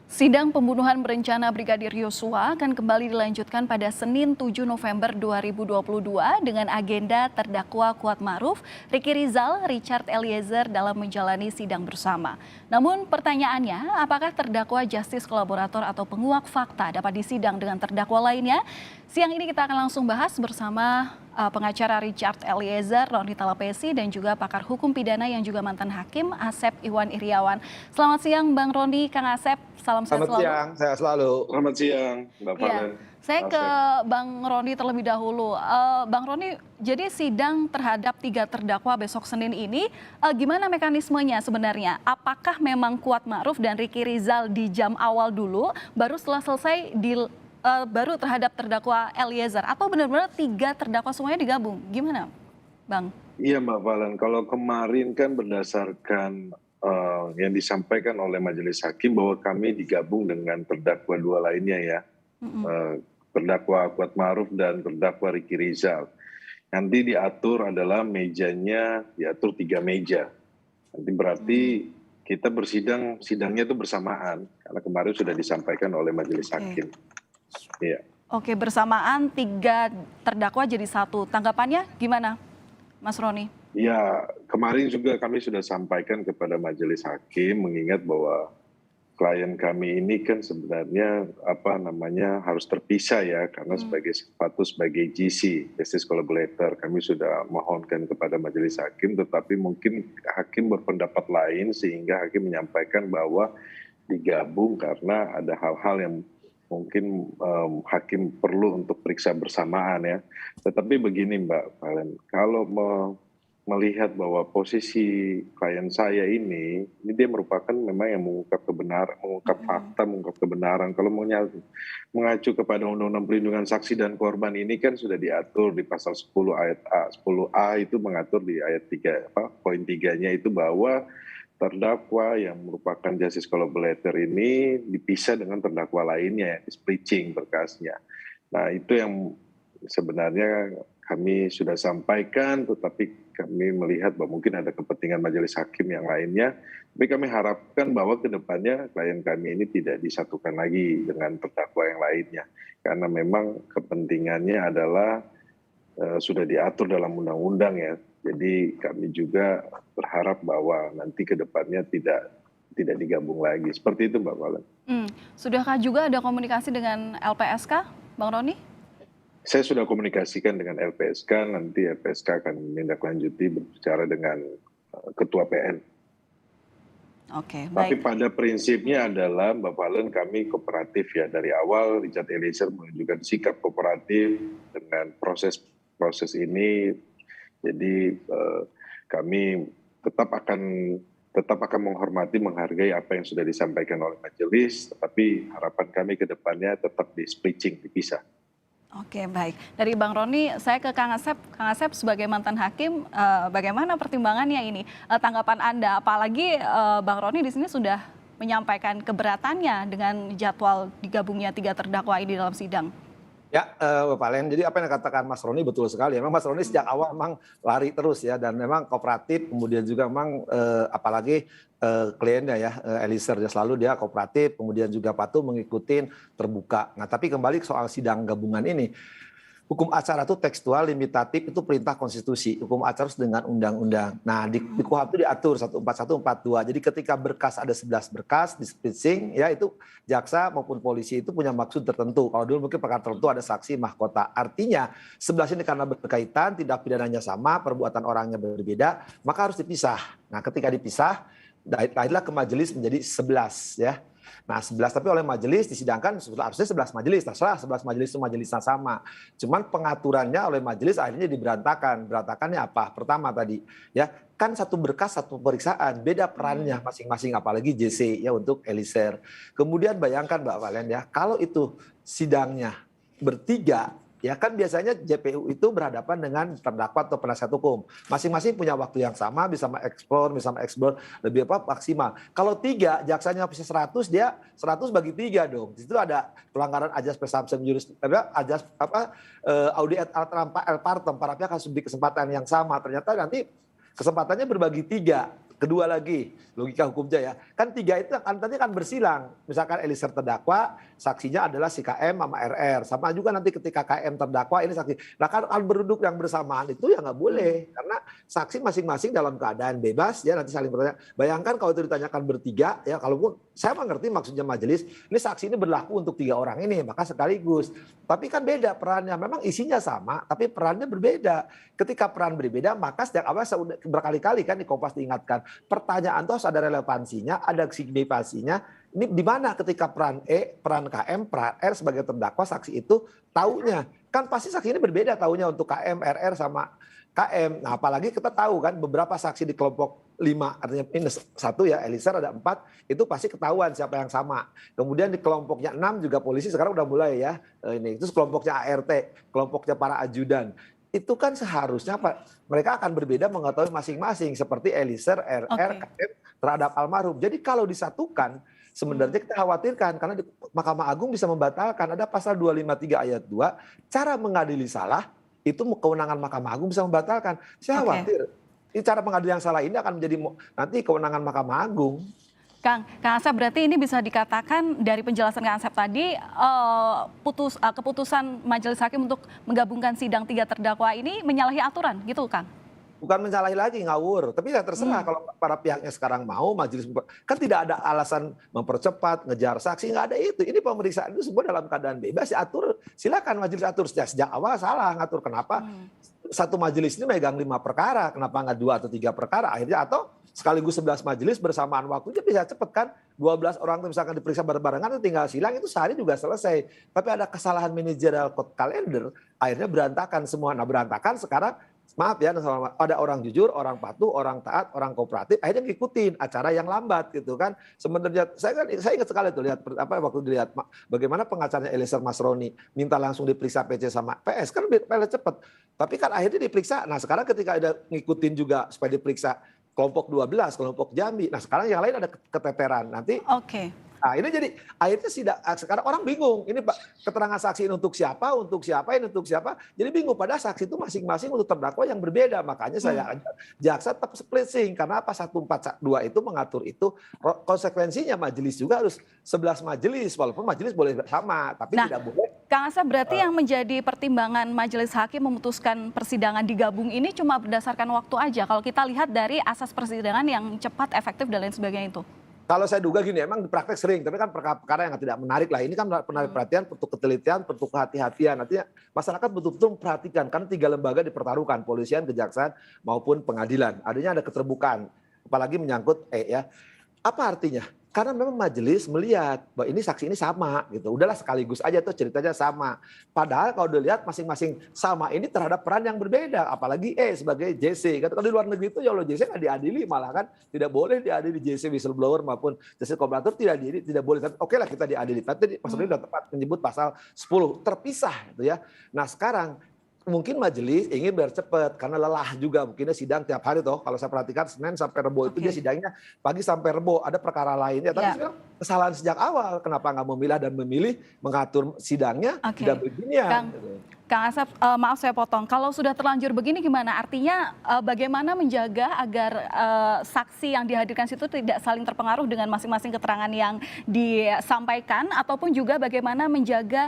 Sidang pembunuhan berencana Brigadir Yosua akan kembali dilanjutkan pada Senin 7 November 2022 dengan agenda terdakwa Kuatmaruf, Ricky Rizal, Richard Eliezer dalam menjalani sidang bersama. Namun pertanyaannya, apakah terdakwa justice kolaborator atau penguak fakta dapat disidang dengan terdakwa lainnya? Siang ini kita akan langsung bahas bersama pengacara Richard Eliezer, Roni Talapesi, dan juga pakar hukum pidana yang juga mantan hakim Asep Iwan Iriawan. Selamat siang Bang Roni, Kang Asep, salam sehat Selamat selalu. siang, sehat selalu. Selamat siang, Mbak Iya, Valen. saya ke Asep. Bang Roni terlebih dahulu. Bang Roni, jadi sidang terhadap 3 terdakwa besok Senin ini, gimana mekanismenya sebenarnya? Apakah memang Kuatmaruf dan Ricky Rizal di jam awal dulu, baru setelah selesai baru terhadap terdakwa Eliezer, atau benar-benar 3 terdakwa semuanya digabung? Gimana, Bang? Iya Mbak Valen, kalau kemarin kan berdasarkan yang disampaikan oleh majelis hakim bahwa kami digabung dengan terdakwa 2 lainnya ya. Terdakwa Kuatmaruf dan terdakwa Ricky Rizal. Nanti diatur adalah mejanya, diatur 3 meja. Nanti berarti kita sidangnya itu bersamaan, karena kemarin sudah disampaikan oleh majelis hakim. Iya. Oke, bersamaan 3 terdakwa jadi 1. Tanggapannya gimana, Mas Roni? Ya, kemarin juga kami sudah sampaikan kepada majelis hakim mengingat bahwa klien kami ini kan sebenarnya harus terpisah ya, karena sebagai GC, justice collaborator, kami sudah mohonkan kepada majelis hakim, tetapi mungkin hakim berpendapat lain sehingga hakim menyampaikan bahwa digabung karena ada hal-hal yang mungkin hakim perlu untuk periksa bersamaan ya. Tetapi begini Mbak Valen, kalau melihat bahwa posisi klien saya ini dia merupakan memang yang mengungkap kebenaran, mengungkap fakta, mengungkap kebenaran. Kalau mengacu kepada Undang-Undang Perlindungan Saksi dan Korban ini kan sudah diatur di pasal 10 ayat A. 10A itu mengatur di ayat 3, poin 3-nya itu bahwa terdakwa yang merupakan justice collaborator ini dipisah dengan terdakwa lainnya, splitting berkasnya. Nah itu yang sebenarnya kami sudah sampaikan, tetapi kami melihat bahwa mungkin ada kepentingan majelis hakim yang lainnya. Tapi kami harapkan bahwa ke depannya klien kami ini tidak disatukan lagi dengan terdakwa yang lainnya. Karena memang kepentingannya adalah sudah diatur dalam undang-undang ya. Jadi kami juga berharap bahwa nanti ke depannya tidak digabung lagi. Seperti itu Mbak Valen. Sudahkah juga ada komunikasi dengan LPSK, Bang Roni? Saya sudah komunikasikan dengan LPSK, nanti LPSK akan menindaklanjuti berbicara dengan Ketua PN. Oke, Tapi baik. pada prinsipnya adalah Mbak Valen kami kooperatif ya. Dari awal Richard Eliezer menunjukkan sikap kooperatif dengan proses ini. Jadi kami tetap akan menghormati, menghargai apa yang sudah disampaikan oleh majelis, tetapi harapan kami ke depannya tetap di-splitting, dipisah. Oke, baik. Dari Bang Roni, saya ke Kang Asep. Kang Asep sebagai mantan hakim, bagaimana pertimbangannya ini? Tanggapan Anda, apalagi Bang Roni di sini sudah menyampaikan keberatannya dengan jadwal digabungnya 3 terdakwa ini dalam sidang. Ya, Bapak Valen, jadi apa yang dikatakan Mas Roni betul sekali. Memang Mas Roni sejak awal memang lari terus ya, dan memang kooperatif, kemudian juga memang apalagi kliennya ya, Eliezer ya, selalu dia kooperatif, kemudian juga patuh mengikuti terbuka. Nah tapi kembali ke soal sidang gabungan ini, hukum acara itu tekstual, limitatif, itu perintah konstitusi. Hukum acara harus dengan undang-undang. Nah, di KUHP itu diatur 141, 42. Jadi ketika berkas ada 11 berkas di splitting, ya itu jaksa maupun polisi itu punya maksud tertentu. Kalau dulu mungkin perkara tertentu ada saksi mahkota. Artinya 11 ini karena berkaitan, tindak pidananya sama, perbuatan orangnya berbeda, maka harus dipisah. Nah, ketika dipisah, lahirlah ke majelis menjadi 11 ya. Nah 11 tapi oleh majelis disidangkan harusnya 11 majelis, terserah 11 majelis itu majelisnya sama. Cuman pengaturannya oleh majelis akhirnya diberantakan. Berantakannya apa? Pertama tadi ya kan satu berkas satu pemeriksaan, beda perannya masing-masing, apalagi JC ya untuk Eliezer. Kemudian bayangkan Mbak Valen ya, kalau itu sidangnya bertiga, ya kan biasanya JPU itu berhadapan dengan terdakwa atau penasihat hukum. Masing-masing punya waktu yang sama, bisa mengeksplor lebih maksimal. Kalau 3, jaksanya bisa 100, dia 100 bagi 3 dong. Di situ ada pelanggaran ajas presumption ajas audi et alta partem, para pihak harus diberi kesempatan yang sama. Ternyata nanti kesempatannya berbagi 3. kedua lagi, logika hukumnya ya. Kan 3 itu nanti kan bersilang. Misalkan Eliezer terdakwa, saksinya adalah si KM sama RR. Sama juga nanti ketika KM terdakwa ini saksi. Nah kan berduduk yang bersamaan itu ya nggak boleh. Karena saksi masing-masing dalam keadaan bebas ya nanti saling bertanya. Bayangkan kalau itu ditanyakan bertiga ya kalaupun saya mengerti maksudnya majelis, ini saksi ini berlaku untuk 3 orang ini maka sekaligus. Tapi kan beda perannya. Memang isinya sama tapi perannya berbeda. Ketika peran berbeda maka sejak awal saya berkali-kali kan di Kompas diingatkan. Pertanyaan itu harus ada relevansinya, ada signifikansinya. Ini di mana ketika peran E, peran KM, peran R sebagai terdakwa saksi itu taunya. Kan pasti saksi ini berbeda taunya untuk KM, RR sama KM. Nah apalagi kita tahu kan beberapa saksi di kelompok 5, artinya minus 1 ya, Eliezer ada 4, itu pasti ketahuan siapa yang sama. Kemudian di kelompoknya 6 juga polisi sekarang udah mulai ya. Ini itu kelompoknya ART, kelompoknya para ajudan. Itu kan seharusnya mereka akan berbeda mengetahui masing-masing seperti Eliezer, RR, KM terhadap almarhum. Jadi kalau disatukan sebenarnya kita khawatirkan karena di Mahkamah Agung bisa membatalkan ada pasal 253 ayat 2 cara mengadili salah itu kewenangan Mahkamah Agung bisa membatalkan. Saya khawatir ini cara mengadili yang salah ini akan menjadi nanti kewenangan Mahkamah Agung. Kang Asep berarti ini bisa dikatakan dari penjelasan Kang Asep tadi keputusan Majelis Hakim untuk menggabungkan sidang 3 terdakwa ini menyalahi aturan gitu Kang? Bukan menyalahi lagi, ngawur. Tapi ya terserah kalau para pihaknya sekarang mau majelis kan tidak ada alasan mempercepat, ngejar saksi, nggak ada itu. Ini pemeriksaan itu semua dalam keadaan bebas diatur. Silakan majelis atur sejak awal salah ngatur kenapa satu majelis ini megang 5 perkara, kenapa nggak 2 atau 3 perkara akhirnya atau sekaligus 11 majelis bersamaan waktunya bisa cepet kan 12 orang itu misalkan diperiksa barengan tinggal silang itu sehari juga selesai. Tapi ada kesalahan manajerial code calendar akhirnya berantakan semua. Nah berantakan sekarang maaf ya, ada orang jujur, orang patuh, orang taat, orang kooperatif, akhirnya ngikutin acara yang lambat gitu kan. Sebenarnya saya ingat sekali tuh lihat waktu dilihat bagaimana pengacaranya Eliezer Masroni minta langsung diperiksa PC sama PS kan lebih cepet. Tapi kan akhirnya diperiksa. Nah sekarang ketika ada ngikutin juga supaya diperiksa kelompok 12, kelompok Jambi. Nah sekarang yang lain ada keteteran. Nanti nah ini jadi akhirnya sekarang orang bingung. Ini keterangan saksi ini untuk siapa, ini untuk siapa. Jadi bingung pada saksi itu masing-masing untuk terdakwa yang berbeda. Makanya saya jaksa tetap splitting. Karena apa 142 itu mengatur itu konsekuensinya majelis juga harus 11 majelis. Walaupun majelis boleh sama, tapi tidak boleh. Kang Asep berarti yang menjadi pertimbangan Majelis Hakim memutuskan persidangan digabung ini cuma berdasarkan waktu aja. Kalau kita lihat dari asas persidangan yang cepat, efektif dan lain sebagainya itu. Kalau saya duga gini, emang di praktek sering, tapi kan perkara yang tidak menarik lah. Ini kan menarik perhatian, perlu ketelitian, perlu kehati-hatian. Nantinya masyarakat betul-betul memperhatikan, karena 3 lembaga dipertaruhkan, polisian, kejaksaan, maupun pengadilan. Adanya ada keterbukaan, apalagi menyangkut ya. Apa artinya? Karena memang majelis melihat bahwa ini saksi ini sama gitu. Udahlah sekaligus aja tuh ceritanya sama. Padahal kalau dilihat masing-masing sama ini terhadap peran yang berbeda. Apalagi sebagai JC. Kalau di luar negeri itu ya Allah JC nggak diadili malah kan tidak boleh diadili JC whistleblower maupun JC kooperator tidak boleh. Oke lah kita diadili. Tapi maksudnya sudah tepat menyebut pasal 10 terpisah gitu ya. Nah sekarang mungkin majelis ingin biar cepat karena lelah juga mungkinnya sidang tiap hari toh kalau saya perhatikan Senin sampai Rebo itu dia sidangnya pagi sampai Rebo ada perkara lainnya tapi sekarang kesalahan sejak awal kenapa nggak memilah dan memilih mengatur sidangnya tidak beginian. Kang Asep, maaf saya potong. Kalau sudah terlanjur begini gimana? Artinya bagaimana menjaga agar saksi yang dihadirkan situ tidak saling terpengaruh dengan masing-masing keterangan yang disampaikan, ataupun juga bagaimana menjaga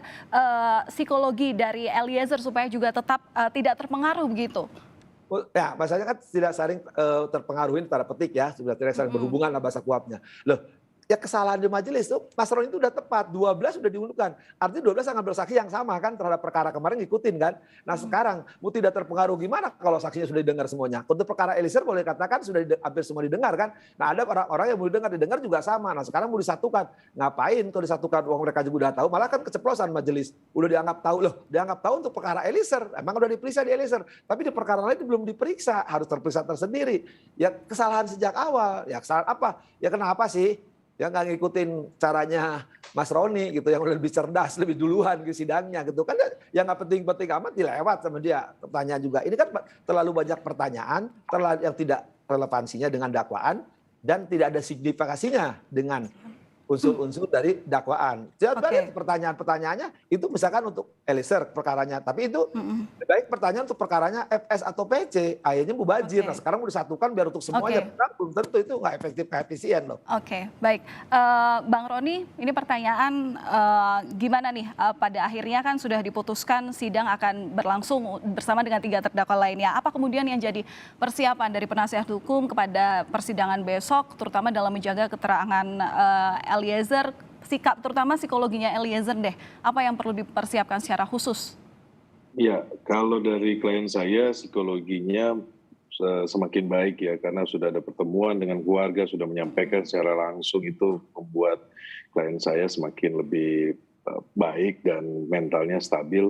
psikologi dari Eliezer supaya juga tetap tidak terpengaruh begitu? Ya, bahasanya kan tidak saling terpengaruhin tanda petik ya, sudah tidak saling berhubungan lah bahasa kuapnya. Loh, ya kesalahan di majelis tuh Mas Roni itu udah tepat 12 sudah diundurkan artinya 12 akan bersaksi yang sama kan terhadap perkara kemarin ngikutin kan. Nah sekarang mau tidak terpengaruh gimana kalau saksinya sudah didengar semuanya. Untuk perkara Eliezer boleh katakan sudah hampir semua didengar kan. Nah ada orang-orang yang mau didengar juga sama. Nah sekarang mau disatukan ngapain kalau disatukan uang mereka juga udah tahu malah kan keceplosan majelis udah dianggap tahu loh dianggap tahu untuk perkara Eliezer emang udah diperiksa di Eliezer tapi di perkara lain belum diperiksa harus terperiksa tersendiri. Ya kesalahan sejak awal ya kesalahan apa ya kenapa sih ya nggak ngikutin caranya Mas Roni gitu yang lebih cerdas, lebih duluan ke sidangnya gitu kan yang nggak penting-penting amat dilewat sama dia. Pertanyaan juga ini kan terlalu banyak pertanyaan, yang tidak relevansinya dengan dakwaan dan tidak ada signifikasinya dengan unsur-unsur dari dakwaan. Jadi Oke. pertanyaan-pertanyaannya itu misalkan untuk Eliezer perkaranya, tapi itu Mm-mm. lebih baik pertanyaan untuk perkaranya FS atau PC, akhirnya mubazir. Oke. Nah sekarang mau disatukan biar untuk semuanya, Oke. belum tentu itu nggak efektif, nggak efisien loh. Oke, baik. Bang Roni, ini pertanyaan gimana nih pada akhirnya kan sudah diputuskan sidang akan berlangsung bersama dengan 3 terdakwa lainnya. Apa kemudian yang jadi persiapan dari penasihat hukum kepada persidangan besok, terutama dalam menjaga keterangan Eliezer, sikap terutama psikologinya Eliezer deh. Apa yang perlu dipersiapkan secara khusus? Ya, kalau dari klien saya psikologinya semakin baik ya, karena sudah ada pertemuan dengan keluarga, sudah menyampaikan secara langsung, itu membuat klien saya semakin lebih baik dan mentalnya stabil.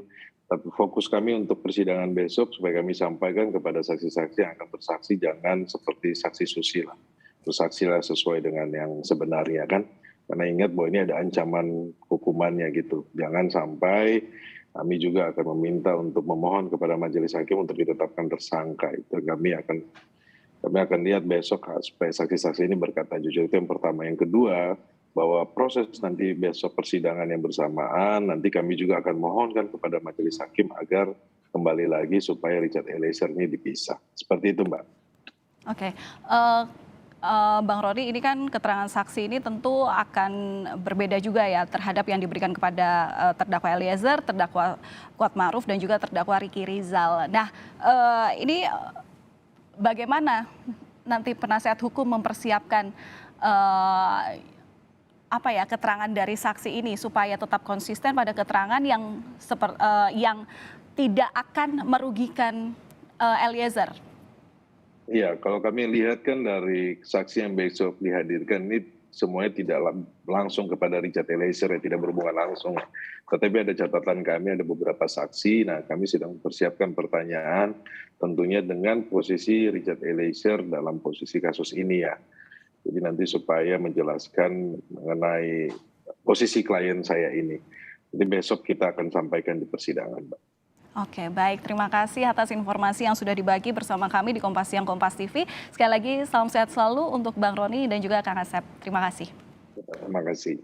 Tapi fokus kami untuk persidangan besok supaya kami sampaikan kepada saksi-saksi yang akan bersaksi, jangan seperti saksi susila. Bersaksilah sesuai dengan yang sebenarnya kan. Karena ingat bahwa ini ada ancaman hukumannya gitu. Jangan sampai kami juga akan meminta untuk memohon kepada majelis hakim untuk ditetapkan tersangka. Itu kami akan lihat besok supaya saksi-saksi ini berkata jujur. Itu yang pertama. Yang kedua, bahwa proses nanti besok persidangan yang bersamaan, nanti kami juga akan mohonkan kepada majelis hakim agar kembali lagi supaya Richard Eliezer ini dipisah. Seperti itu, Mbak. Oke. Bang Roni, ini kan keterangan saksi ini tentu akan berbeda juga ya terhadap yang diberikan kepada terdakwa Eliezer, terdakwa Kuat Ma'ruf dan juga terdakwa Ricky Rizal. Nah, ini bagaimana nanti penasihat hukum mempersiapkan keterangan dari saksi ini supaya tetap konsisten pada keterangan yang tidak akan merugikan Eliezer? Iya, kalau kami lihat kan dari saksi yang besok dihadirkan ini semuanya tidak langsung kepada Richard Eliezer, ya, tidak berhubungan langsung. Tetapi ada catatan kami, ada beberapa saksi. Nah, kami sedang mempersiapkan pertanyaan tentunya dengan posisi Richard Eliezer dalam posisi kasus ini ya. Jadi nanti supaya menjelaskan mengenai posisi klien saya ini. Jadi besok kita akan sampaikan di persidangan, Mbak. Oke, baik. Terima kasih atas informasi yang sudah dibagi bersama kami di Kompas Siang Kompas TV. Sekali lagi, salam sehat selalu untuk Bang Roni dan juga Kang Asep. Terima kasih. Terima kasih.